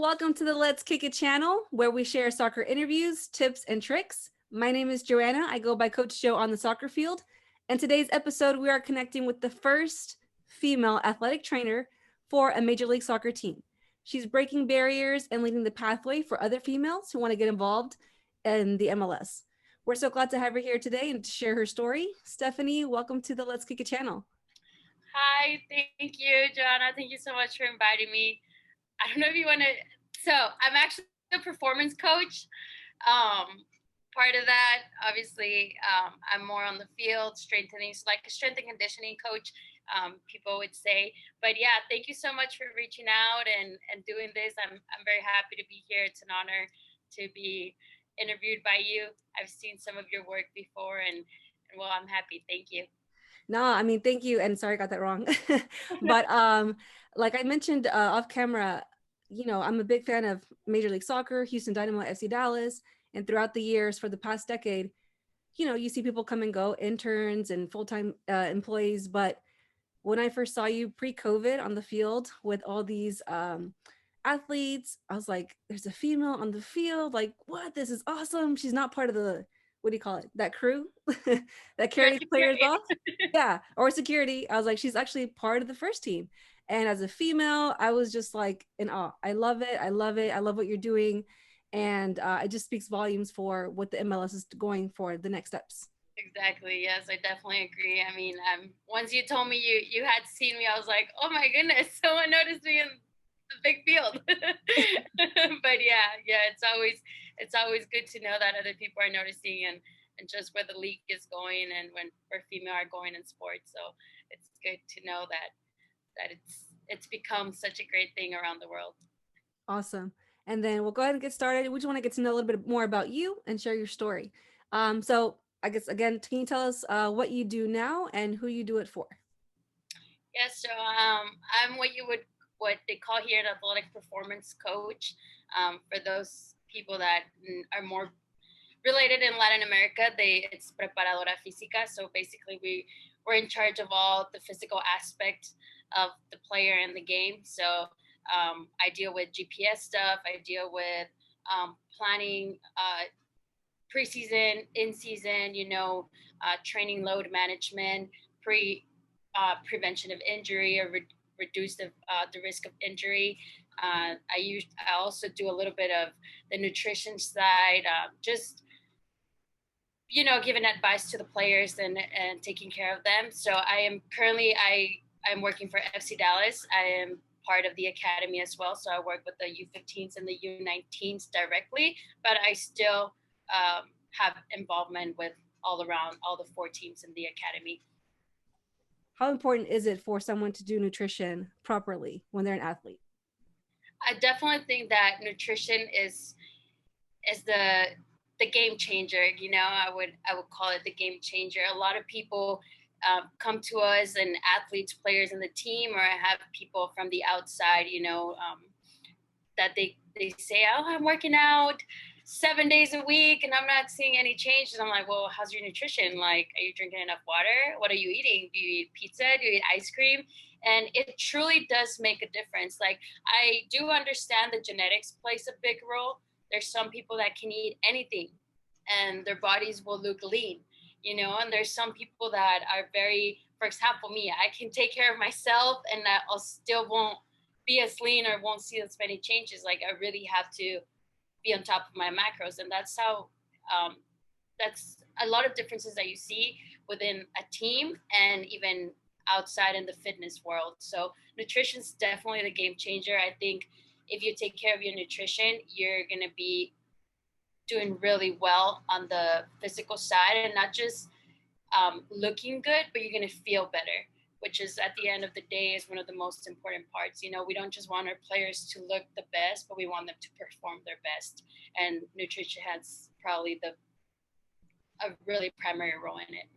welcome to the Let's Kick It channel, where we share soccer interviews, tips, and tricks. My name is Johanna. I go by Coach Jo on the soccer field. And today's episode, we are connecting with the first female athletic trainer for a Major League Soccer team. She's breaking barriers and leading the pathway for other females who want to get involved in the MLS. We're so glad to have her here today and to share her story. Stephanie, welcome to the Let's Kick It channel. Hi, thank you, Johanna. Thank you so much for inviting me. I don't know if you want to. So I'm actually a performance coach. Part of that, obviously, I'm more on the field, strengthening, so like a strength and conditioning coach, people would say. But yeah, thank you so much for reaching out and doing this. I'm very happy to be here. It's an honor to be interviewed by you. I've seen some of your work before, and well, I'm happy. Thank you. No, I mean, thank you. And sorry, I got that wrong. But like I mentioned off camera, I'm a big fan of Major League Soccer, Houston Dynamo, FC Dallas. And throughout the years for the past decade, you see people come and go, interns and full-time employees. But when I first saw you pre-COVID on the field with all these athletes, I was like, there's a female on the field. Like, what? This is awesome. She's not part of the, what do you call it? That crew that carries players off. Yeah. Or security. I was like, she's actually part of the first team. And as a female, I was just like in awe. I love it. I love it. I love what you're doing. And it just speaks volumes for what the MLS is going for the next steps. Exactly. Yes, I definitely agree. I mean, once you told me you had seen me, I was like, oh my goodness, someone noticed me in the big field. But yeah, it's always good to know that other people are noticing and just where the league is going and where female are going in sports. So it's good to know that it's become such a great thing around the world. Awesome. And then we'll go ahead and get started. We just want to get to know a little bit more about you and share your story. So I guess, again, can you tell us what you do now and who you do it for? Yes, so I'm what they call here an athletic performance coach. For those people that are more related in Latin America, it's preparadora física. So basically, we're in charge of all the physical aspects of the player in the game. So I deal with GPS stuff. I deal with planning preseason, in season, training load management, prevention of injury or reduce the risk of injury. I also do a little bit of the nutrition side, just giving advice to the players and taking care of them. So I'm working for FC Dallas. I am part of the academy as well. So I work with the U15s and the U19s directly, but I still have involvement with all the 4 teams in the academy. How important is it for someone to do nutrition properly when they're an athlete? I definitely think that nutrition is the game changer. I would call it the game changer. A lot of people come to us, and athletes, players in the team, or I have people from the outside, that they say, oh, I'm working out 7 days a week and I'm not seeing any changes. I'm like, well, how's your nutrition? Like, are you drinking enough water? What are you eating? Do you eat pizza? Do you eat ice cream? And it truly does make a difference. Like, I do understand that genetics plays a big role. There's some people that can eat anything and their bodies will look lean, and there's some people that are very, for example, me, I can take care of myself and I'll still won't be as lean or won't see as many changes. Like, I really have to be on top of my macros. And that's how, that's a lot of differences that you see within a team and even outside in the fitness world. So nutrition is definitely the game changer. I think if you take care of your nutrition, you're going to be doing really well on the physical side, and not just looking good, but you're going to feel better, which is at the end of the day is one of the most important parts. We don't just want our players to look the best, but we want them to perform their best. And nutrition has probably a really primary role in it.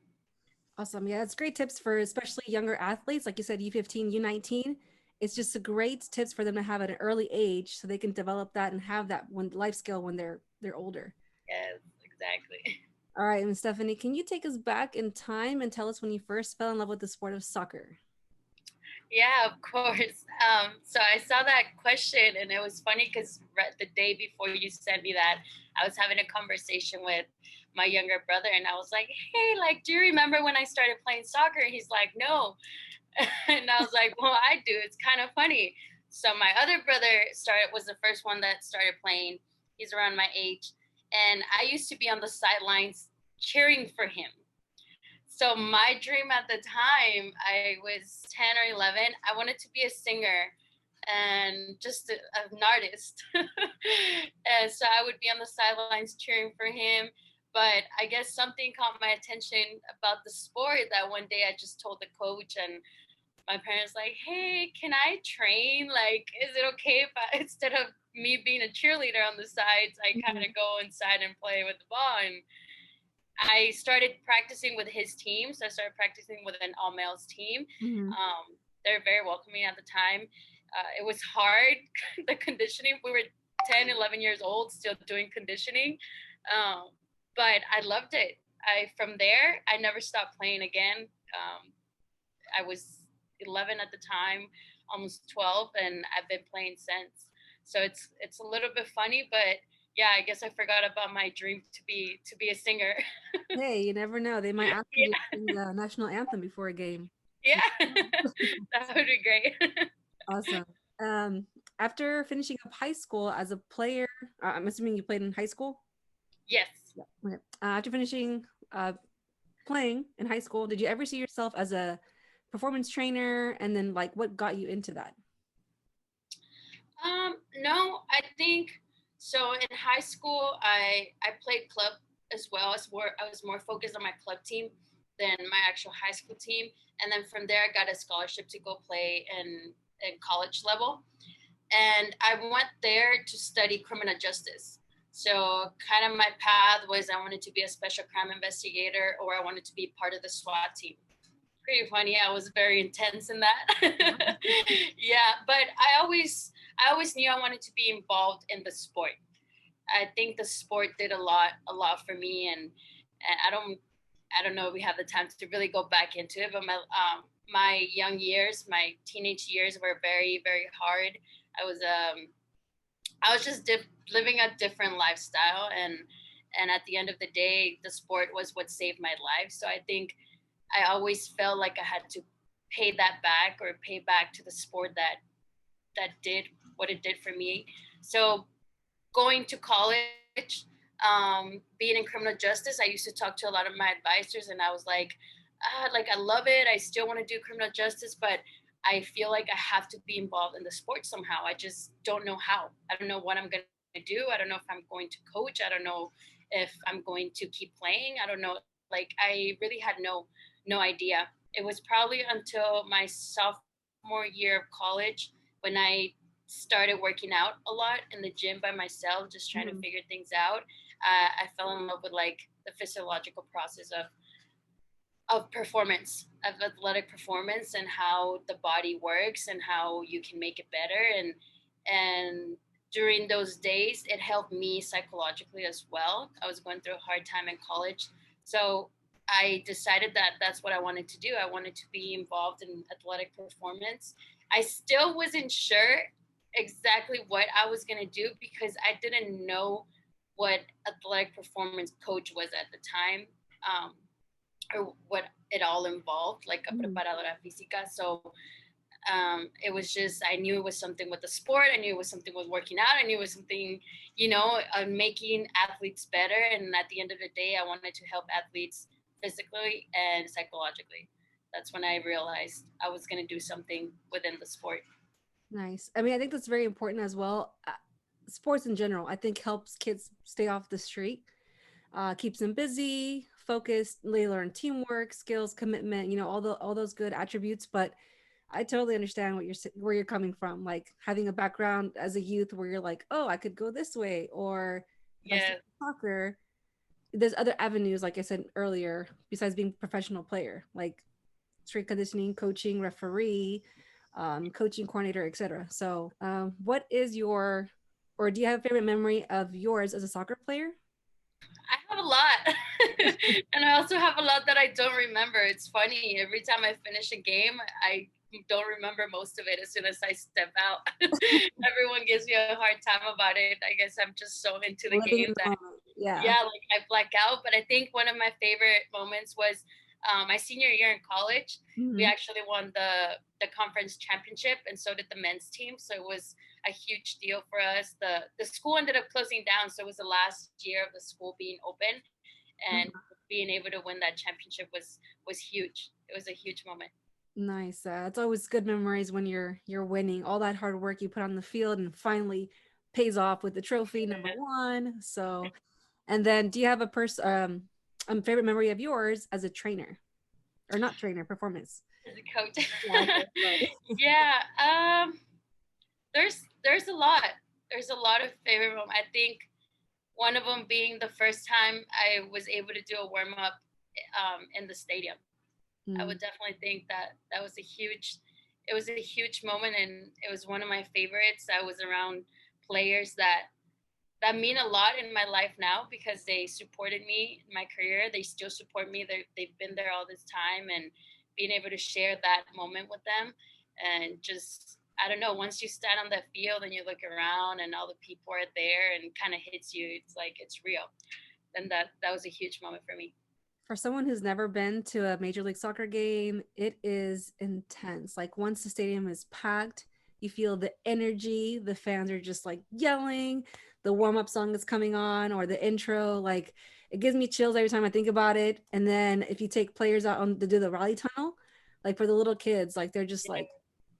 Awesome. Yeah, it's great tips for especially younger athletes. Like you said, U15, U19. It's just a great tips for them to have at an early age so they can develop that and have that life skill when they're older. Yes, exactly. All right, and Stephanie, can you take us back in time and tell us when you first fell in love with the sport of soccer? Yeah, of course. So I saw that question, and it was funny because the day before you sent me that, I was having a conversation with my younger brother, and I was like, "Hey, like, do you remember when I started playing soccer?" And he's like, "No," and I was like, "Well, I do. It's kind of funny." So my other brother was the first one that started playing. He's around my age, and I used to be on the sidelines cheering for him. So my dream at the time, I was 10 or 11, I wanted to be a singer and just an artist. And so I would be on the sidelines cheering for him. But I guess something caught my attention about the sport that one day I just told the coach, and my parents like, "Hey, can I train? Like, is it okay if instead of me being a cheerleader on the sides, I kind Mhm. of go inside and play with the ball?" And I started practicing with his team. So I started practicing with an all males team. Mhm. They're very welcoming at the time. It was hard, the conditioning. We were 10, 11 years old, still doing conditioning. Um, but I loved it. From there, I never stopped playing again. I was 11 at the time, almost 12, and I've been playing since. So it's a little bit funny, but yeah, I guess I forgot about my dream to be a singer. Hey, you never know. They might ask you to Yeah, sing the national anthem before a game. yeah, that would be great. Awesome. Um, After finishing up high school as a player, I'm assuming you played in high school. Yes. Yeah. Okay. After finishing playing in high school, did you ever see yourself as a performance trainer? And then, like, what got you into that? No, I think so. In high school, I played club as well. I was more focused on my club team than my actual high school team. And then from there, I got a scholarship to go play in college level. And I went there to study criminal justice. So kind of my path was I wanted to be a special crime investigator, or I wanted to be part of the SWAT team. Pretty funny. I was very intense in that. Yeah, but I always knew I wanted to be involved in the sport. I think the sport did a lot for me, and I don't know if we have the time to really go back into it, but my young years, my teenage years were very hard. I was um I was just living a different lifestyle, and at the end of the day, the sport was what saved my life. So I think I always felt like I had to pay that back, or pay back to the sport that did what it did for me. So going to college, being in criminal justice, I used to talk to a lot of my advisors, and I was like I love it. I still want to do criminal justice, but I feel like I have to be involved in the sport somehow. I just don't know how. I don't know what I'm going to do. I don't know if I'm going to coach. I don't know if I'm going to keep playing. I don't know. Like I really had no idea. It was probably until my sophomore year of college when I started working out a lot in the gym by myself, just trying to Mhm. figure things out. I fell in love with like the physiological process of performance, of athletic performance, and how the body works and how you can make it better. And during those days, it helped me psychologically as well. I was going through a hard time in college, so I decided that that's what I wanted to do. I wanted to be involved in athletic performance. I still wasn't sure exactly what I was going to do because I didn't know what athletic performance coach was at the time. Or what it all involved, like a Mhm. preparadora física. So it was just, I knew it was something with the sport. I knew it was something with working out. I knew it was something, making athletes better. And at the end of the day, I wanted to help athletes physically and psychologically. That's when I realized I was going to do something within the sport. Nice. I mean, I think that's very important as well. Sports in general, I think, helps kids stay off the street, keeps them busy, focused. They learn teamwork, skills, commitment. All those good attributes. But I totally understand where you're coming from. Like having a background as a youth where you're like, oh, I could go this way, or if I stick Yeah. to soccer, there's other avenues, like I said earlier, besides being a professional player, like strength conditioning, coaching, referee, coaching coordinator, etc. So, what is your, or do you have a favorite memory of yours as a soccer player? I have a lot. And I also have a lot that I don't remember. It's funny. Every time I finish a game, don't remember most of it as soon as I step out. Everyone gives me a hard time about it. I guess I'm just so into the Living in game the that, moment. Yeah. yeah, like I black out. But I think one of my favorite moments was my senior year in college. We Mhm. actually won the conference championship, and so did the men's team. So it was a huge deal for us. The school ended up closing down, so it was the last year of the school being open, and Mhm. being able to win that championship was huge. It was a huge moment. Nice. It's always good memories when you're winning. All that hard work you put on the field and finally pays off with the trophy, number one. So, and then do you have favorite memory of yours as a trainer or not trainer, performance? As a coach. Yeah, okay, sorry. Yeah, there's a lot. There's a lot of favorite moments. I think one of them being the first time I was able to do a warm up in the stadium. I Mm. would definitely think that that was a huge. It was a huge moment, and it was one of my favorites. I was around players that mean a lot in my life now because they supported me in my career. They still support me. They've been there all this time, and being able to share that moment with them, and just I don't know. Once you stand on that field and you look around and all the people are there and kind of hits you, it's like it's real. And that was a huge moment for me. For someone who's never been to a Major League Soccer game, it is intense. Like once the stadium is packed, you feel the energy. The fans are just like yelling. The warm-up song is coming on or the intro. Like it gives me chills every time I think about it. And then if you take players out on to do the rally tunnel, like for the little kids, like they're just like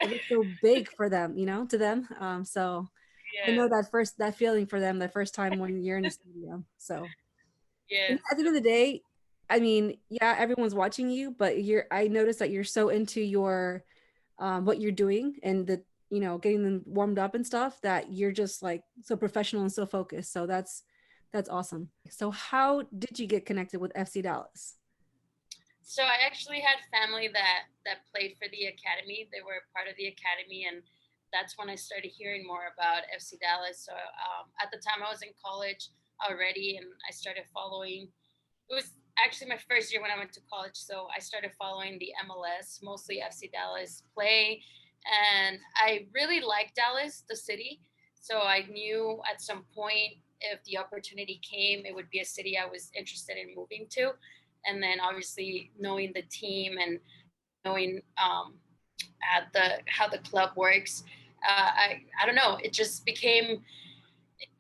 it looks so big for them, to them. So I know Yeah. that feeling for them the first time when you're in the stadium. So and Yes. at the end of the day, I mean, yeah, everyone's watching you, but I noticed that you're so into your what you're doing and getting them warmed up and stuff that you're just like so professional and so focused. So that's awesome. So how did you get connected with FC Dallas? So I actually had family that played for the academy. They were part of the academy, and that's when I started hearing more about FC Dallas. So at the time, I was in college already, and I started following. It was actually my first year when I went to college, so I started following the MLS, mostly FC Dallas play, and I really liked Dallas, the city. So I knew at some point if the opportunity came, it would be a city I was interested in moving to. And then obviously knowing the team and knowing at the how the club works, I don't know. It just became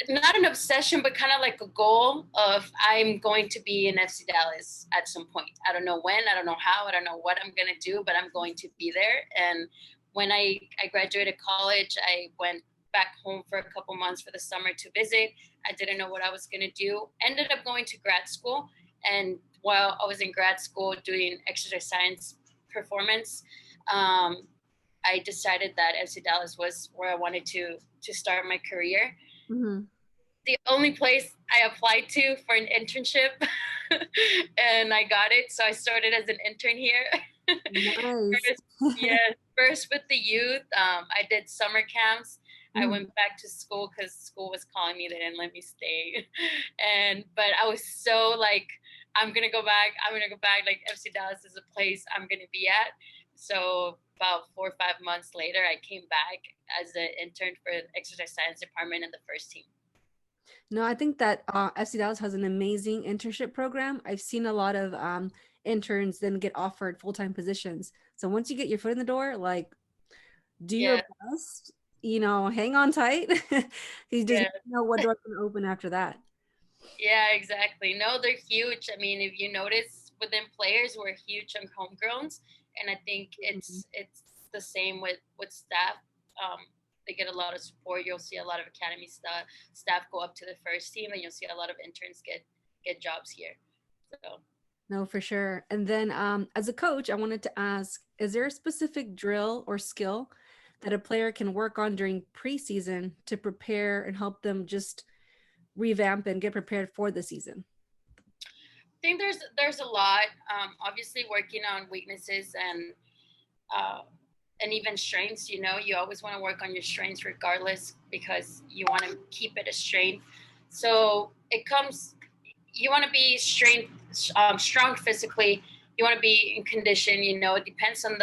not an obsession, but kind of like a goal of I'm going to be in FC Dallas at some point. I don't know when, I don't know how, I don't know what I'm going to do, but I'm going to be there. And when I graduated college, I went back home for a couple months for the summer to visit. I didn't know what I was going to do. Ended up going to grad school. And while I was in grad school doing exercise science performance, um, I decided that FC Dallas was where I wanted to start my career. Mm-hmm. The only place I applied to for an internship and I got it. So I started as an intern here. Nice. First, yeah, first with the youth. I did summer camps. I Mhm. went back to school because school was calling me. They didn't let me stay. But I was so like, I'm going to go back. I'm going to go back. Like FC Dallas is a place I'm going to be at. So about 4 or 5 months later, I came back as an intern for the exercise science department in the first team. No, I think that FC Dallas has an amazing internship program. I've seen a lot of interns then get offered full-time positions. So once you get your foot in the door, like do your Yeah. best, hang on tight. You just Yeah. never know what door can open after that. Yeah, exactly. No, they're huge. I mean, if you notice within players, we're huge on homegrowns, and I think Mhm. it's the same with staff. Um, they get a lot of support. You'll see a lot of academy staff go up to the first team, and you'll see a lot of interns get jobs here. So No, for sure. And then as a coach, I wanted to ask, is there a specific drill or skill that a player can work on during preseason to prepare and help them just revamp and get prepared for the season? I think there's a lot. Obviously, working on weaknesses uh, and even strengths. You know, you always want to work on your strengths regardless because you want to keep it a strength. So it comes. You want to be strong physically. You want to be in condition. You know, it depends on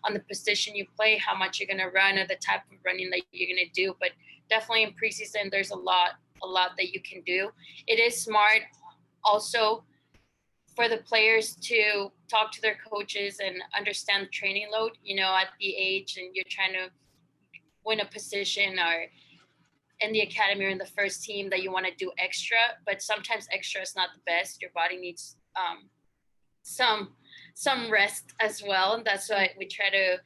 on the position you play, how much you're going to run, or the type of running that you're going to do. But definitely in preseason, there's a lot that you can do. It is smart also for the players to talk to their coaches and understand training load, at the age and you're trying to win a position or in the academy or in the first team that you want to do extra, but sometimes extra is not the best. Your body needs some rest as well. And that's why we try to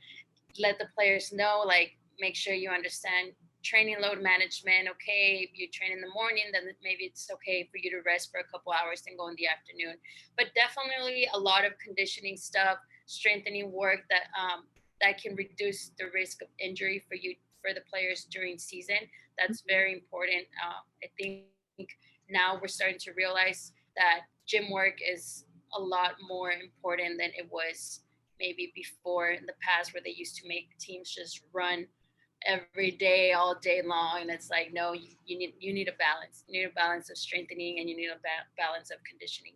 let the players know, like, make sure you understand training load management. Okay, if you train in the morning, then maybe it's okay for you to rest for a couple hours and go in the afternoon. But definitely a lot of conditioning stuff, strengthening work that can reduce the risk of injury for the players during season. That's very important. I think now we're starting to realize that gym work is a lot more important than it was maybe before in the past, where they used to make teams just run every day all day long. And it's like, no, you need a balance. You need a balance of strengthening, and you need a balance of conditioning.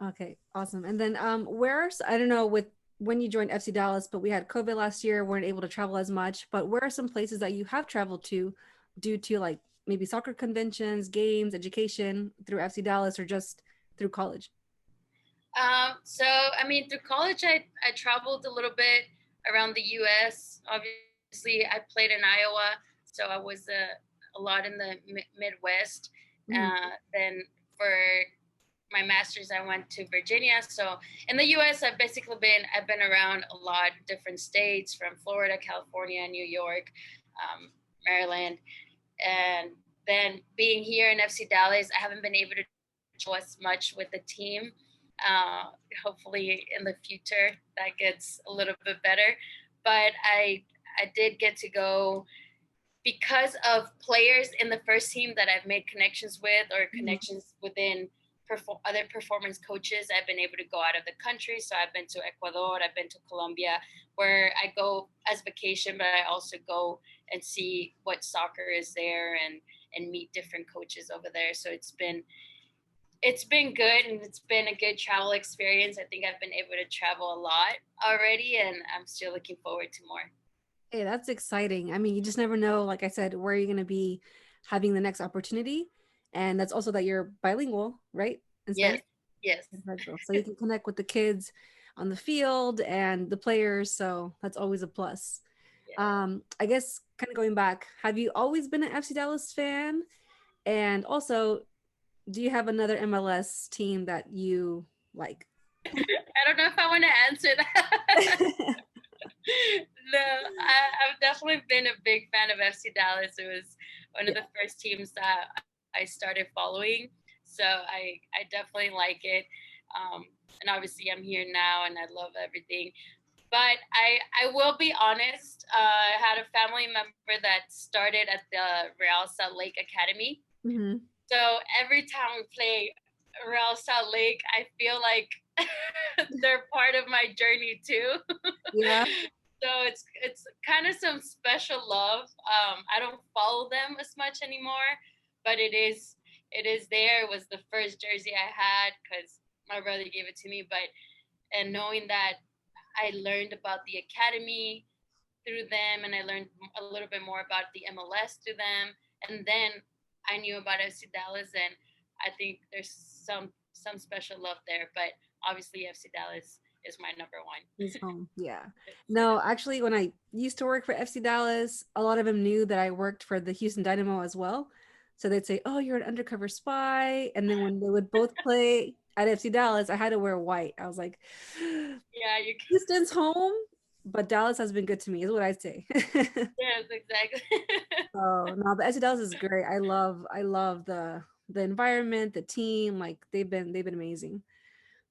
Okay, awesome. And then where's, I don't know, with when you joined FC Dallas, but we had COVID last year, weren't able to travel as much, but where are some places that you have traveled to due to like maybe soccer conventions, games, education through FC Dallas, or just through college? So I mean, through college, I traveled a little bit around the U.S. Obviously, I played in Iowa, so I was a lot in the Midwest. Then for my master's, I went to Virginia. So in the U.S., I've been around a lot of different states, from Florida, California, New York, Maryland, and then being here in FC Dallas, I haven't been able to show as much with the team. Hopefully in the future that gets a little bit better, but I did get to go because of players in the first team that I've made connections with, or connections within other performance coaches. I've been able to go out of the country. So I've been to Ecuador, I've been to Colombia, where I go as vacation, but I also go and see what soccer is there and meet different coaches over there. So it's been good, and it's been a good travel experience. I think I've been able to travel a lot already, and I'm still looking forward to more. Hey, that's exciting. I mean, you just never know, like I said, where you're going to be having the next opportunity. And that's also that you're bilingual, right? In Yes. Spanish? Yes. So you can connect with the kids on the field and the players. So that's always a plus. Yeah. I guess kind of going back, have you always been an FC Dallas fan? And also, do you have another MLS team that you like? I don't know if I want to answer that. No, I've definitely been a big fan of FC Dallas. It was one of the first teams that I started following. So I definitely like it. And obviously I'm here now and I love everything. But I will be honest, I had a family member that started at the Real Salt Lake Academy. Mm-hmm. So every time we play Real Salt Lake, I feel like they're part of my journey too. Yeah. So it's kind of some special love. I don't follow them as much anymore, but it is there. It was the first jersey I had because my brother gave it to me. And knowing that I learned about the academy through them, and I learned a little bit more about the MLS through them, and then I knew about FC Dallas, and I think there's some special love there. But obviously, FC Dallas is my number one. His home. Yeah. No, actually, when I used to work for FC Dallas, a lot of them knew that I worked for the Houston Dynamo as well. So they'd say, "Oh, you're an undercover spy." And then when they would both play at FC Dallas, I had to wear white. I was like, Yeah, you can. Houston's home, but Dallas has been good to me, is what I'd say. Yes, exactly. Oh no, but FC Dallas is great. I love the environment, the team. Like they've been amazing.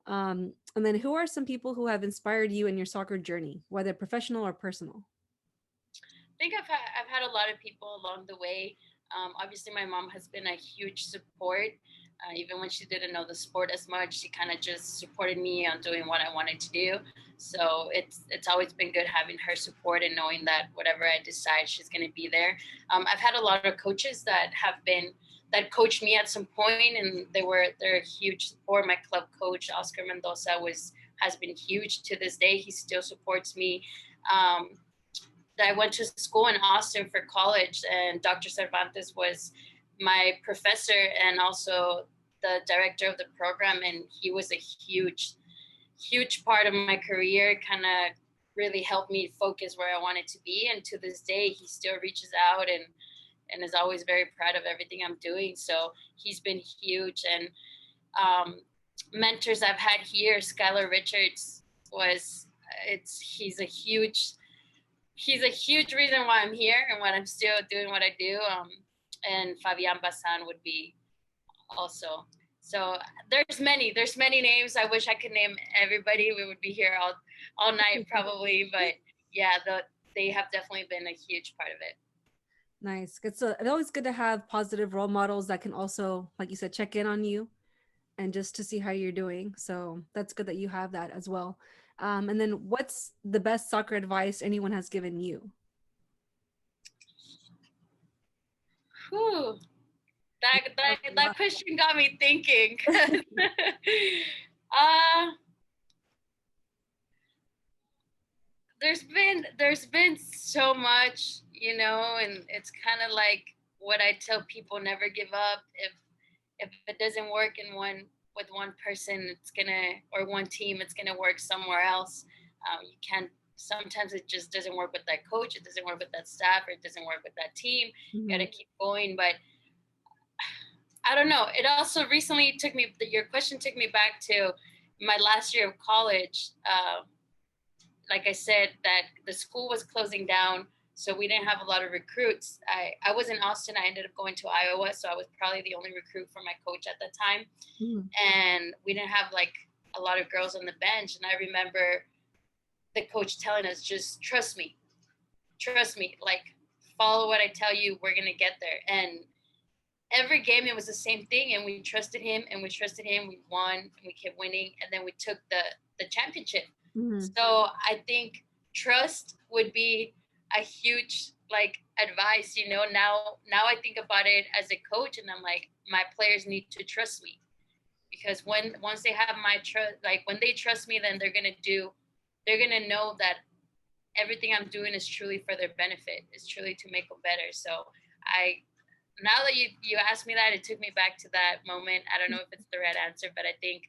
And then who are some people who have inspired you in your soccer journey, whether professional or personal? I think I've had a lot of people along the way. Obviously, my mom has been a huge support. Even when she didn't know the sport as much, she kind of just supported me on doing what I wanted to do. So it's always been good having her support and knowing that whatever I decide, she's going to be there. I've had a lot of coaches that coached me at some point, and they're a huge support. My club coach Oscar Mendoza was has been huge to this day. He still supports me. I went to school in Austin for college, and Dr. Cervantes was my professor and also the director of the program. And he was a huge part of my career, kind of really helped me focus where I wanted to be. And to this day, he still reaches out and is always very proud of everything I'm doing. So he's been huge. And mentors I've had here, Skylar Richards he's a huge reason why I'm here and why I'm still doing what I do. And Fabian Bazan would be also. So there's many names. I wish I could name everybody. We would be here all night probably, but yeah, they have definitely been a huge part of it. Nice. It's always good to have positive role models that can also, like you said, check in on you and just to see how you're doing. So that's good that you have that as well. And then what's the best soccer advice anyone has given you? Whew. That question got me thinking. There's been so much, and it's kind of like what I tell people: never give up. If it doesn't work with one person, it's gonna, or one team, it's gonna work somewhere else. You can't. Sometimes it just doesn't work with that coach. It doesn't work with that staff. Or it doesn't work with that team. Mm-hmm. You gotta keep going. But I don't know. It also recently your question took me back to my last year of college. Like I said, that the school was closing down, so we didn't have a lot of recruits. I was in Austin. I ended up going to Iowa, so I was probably the only recruit for my coach at that time. Mm. And we didn't have like a lot of girls on the bench. And I remember the coach telling us, just trust me, like follow what I tell you. We're going to get there. And every game it was the same thing. And we trusted him and we trusted him. We won and we kept winning. And then we took the championship. Mm-hmm. So I think trust would be a huge like advice, now I think about it as a coach and I'm like, my players need to trust me, because once they have my trust, like when they trust me, then they're going to know that everything I'm doing is truly for their benefit, is truly to make them better. So now that you asked me that, it took me back to that moment. I don't know if it's the right answer, but I think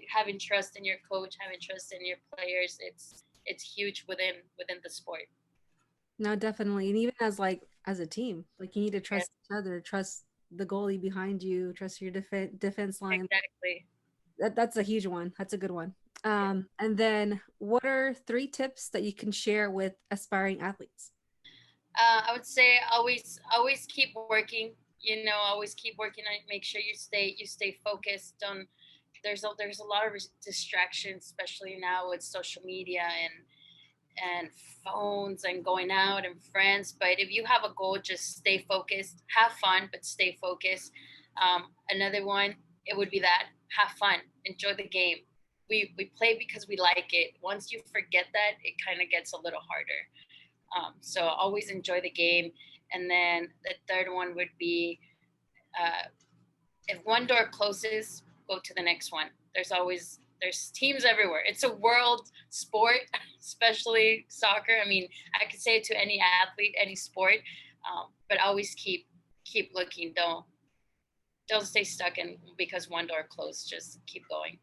having trust in your coach, having trust in your players, it's huge within the sport. No, definitely. And even as a team, like you need to trust each other, trust the goalie behind you, trust your defense line. Exactly. That's a huge one. That's a good one. And then what are 3 tips that you can share with aspiring athletes? I would say always keep working, always keep working on it. Make sure you stay focused on. There's a lot of distractions, especially now with social media and phones and going out and friends. But if you have a goal, just stay focused, have fun, but stay focused. Another one, it would be that have fun, enjoy the game. We play because we like it. Once you forget that, it kind of gets a little harder. So always enjoy the game. And then the third one would be, if one door closes, go to the next one. There's teams everywhere. It's a world sport, especially soccer. I mean, I could say it to any athlete, any sport, but always keep looking. Don't stay stuck in because one door closed. Just keep going.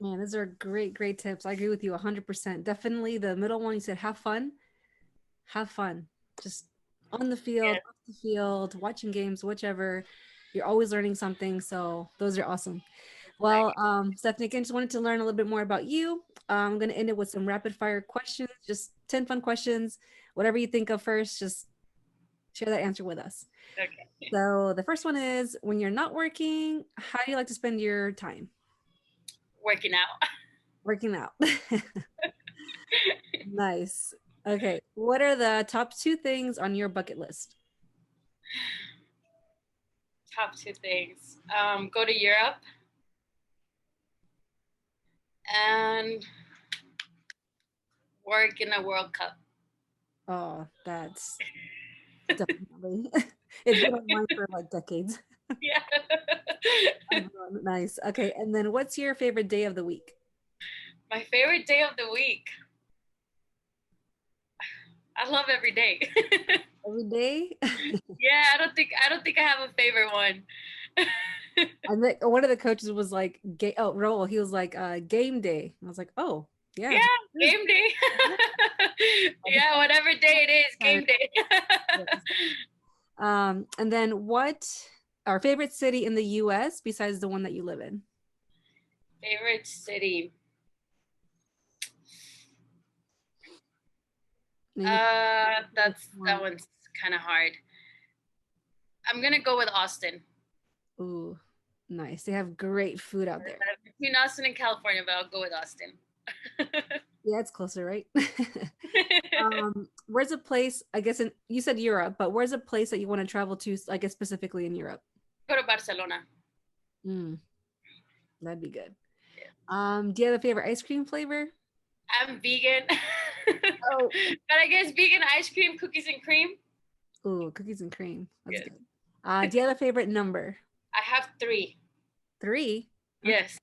Man, those are great tips. I agree with you 100%. Definitely the middle one, you said have fun. Just on the field, off the field, watching games, whichever. You're always learning something. So those are awesome. Well, Stephanie, again, just wanted to learn a little bit more about you. I'm going to end it with some rapid fire questions, just 10 fun questions. Whatever you think of first, just share that answer with us. Okay. So the first one is, when you're not working, how do you like to spend your time? Working out. Working out. Nice. Okay. What are the top 2 things on your bucket list? Top 2 things. Go to Europe. And work in a World Cup. Oh, that's definitely. It's been on mine for like decades. Yeah. Nice. Okay. And then what's your favorite day of the week? My favorite day of the week. I love every day. Every day? Yeah, I don't think I have a favorite one. I think one of the coaches was like, Roll, he was like, game day. I was like, oh, yeah. Yeah, game day. Yeah, whatever day it is, game day. And then what our favorite city in the US besides the one that you live in? Favorite city. Maybe That one's kind of hard. I'm gonna go with Austin. Ooh, nice. They have great food out there. Between Austin and California, but I'll go with Austin. Yeah, it's closer, right? Where's a place, I guess you said Europe, but where's a place that you want to travel to, I guess specifically in Europe? Go to Barcelona. That'd be good. Yeah. Do you have a favorite ice cream flavor? I'm vegan. Oh. But I guess vegan ice cream, cookies and cream. Ooh, cookies and cream. That's Good. Good. Do you have a favorite number? I have 3. 3? Yes.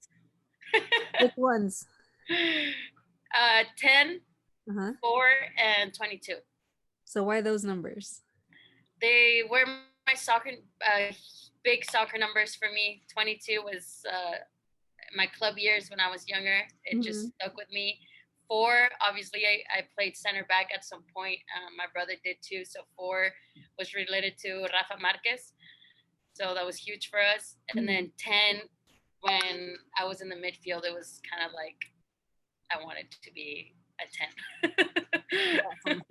Which ones? 10, 4, and 22. So why those numbers? They were my big soccer numbers for me. 22 was my club years when I was younger. It just stuck with me. 4, obviously, I played center back at some point. My brother did too. So 4 was related to Rafa Marquez. So that was huge for us. And then 10, when I was in the midfield, it was kind of like I wanted to be a 10.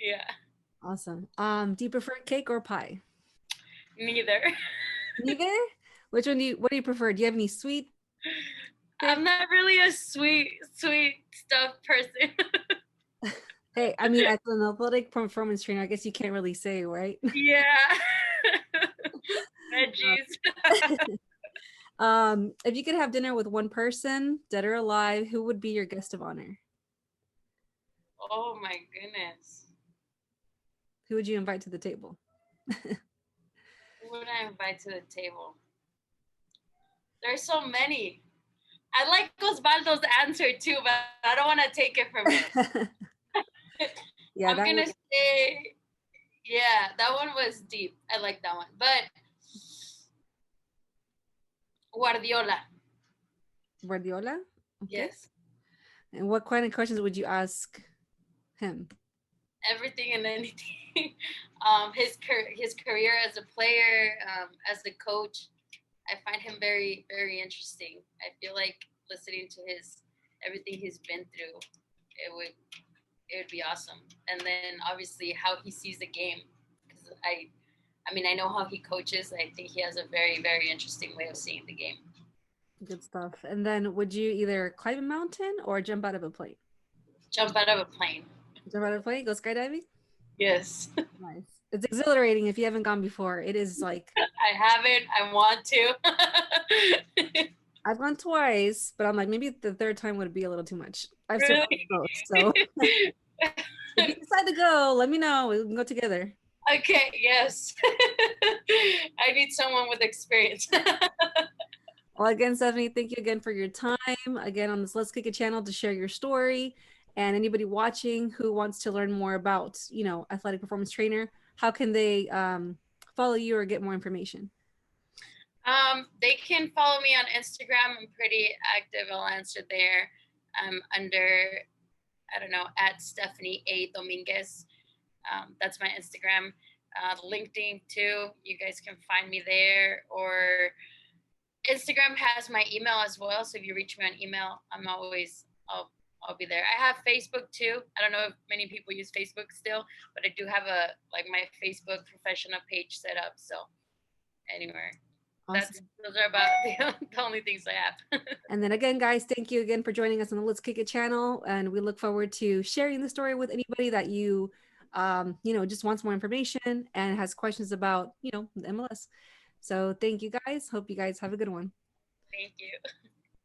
Yeah. Awesome. Do you prefer cake or pie? Neither. Neither? What do you prefer? Do you have any sweet? I'm not really a sweet stuff person. Hey, I mean, as an athletic performance trainer, I guess you can't really say, right? Yeah. Veggies. If you could have dinner with one person, dead or alive, who would be your guest of honor? Oh my goodness. Who would you invite to the table? Who would I invite to the table? There's so many. I like Osvaldo's answer too, but I don't want to take it from him. Yeah, I'm gonna say, yeah, that one was deep. I like that one, but Guardiola. Guardiola? Okay. Yes. And what kind of questions would you ask him? Everything and anything. His career as a player, as a coach, I find him very, very interesting. I feel like listening to everything he's been through, it would be awesome. And then obviously how he sees the game, because I mean, I know how he coaches. I think he has a very, very interesting way of seeing the game. Good stuff. And then would you either climb a mountain or jump out of a plane? Jump out of a plane. Jump out of a plane? Go skydiving? Yes. Nice. It's exhilarating if you haven't gone before. It is like... I haven't. I want to. I've gone twice, but I'm like, maybe the third time would be a little too much. I've survived both, so... If you decide to go, let me know. We can go together. Okay, yes. I need someone with experience. Well, again, Stephanie, thank you again for your time. Again, on this Let's Kick It channel to share your story. And anybody watching who wants to learn more about, athletic performance trainer, how can they follow you or get more information? They can follow me on Instagram. I'm pretty active. I'll answer there. Under, I don't know, at Stephanie A. Dominguez. That's my Instagram. LinkedIn too. You guys can find me there. Or Instagram has my email as well. So if you reach me on email, I'll be there. I have Facebook too. I don't know if many people use Facebook still, but I do have my Facebook professional page set up. So anywhere. Awesome. Those are about the only things I have. And then again, guys, thank you again for joining us on the Let's Kick It channel. And we look forward to sharing the story with anybody that you, just wants more information and has questions about, the MLS. So thank you guys. Hope you guys have a good one. Thank you.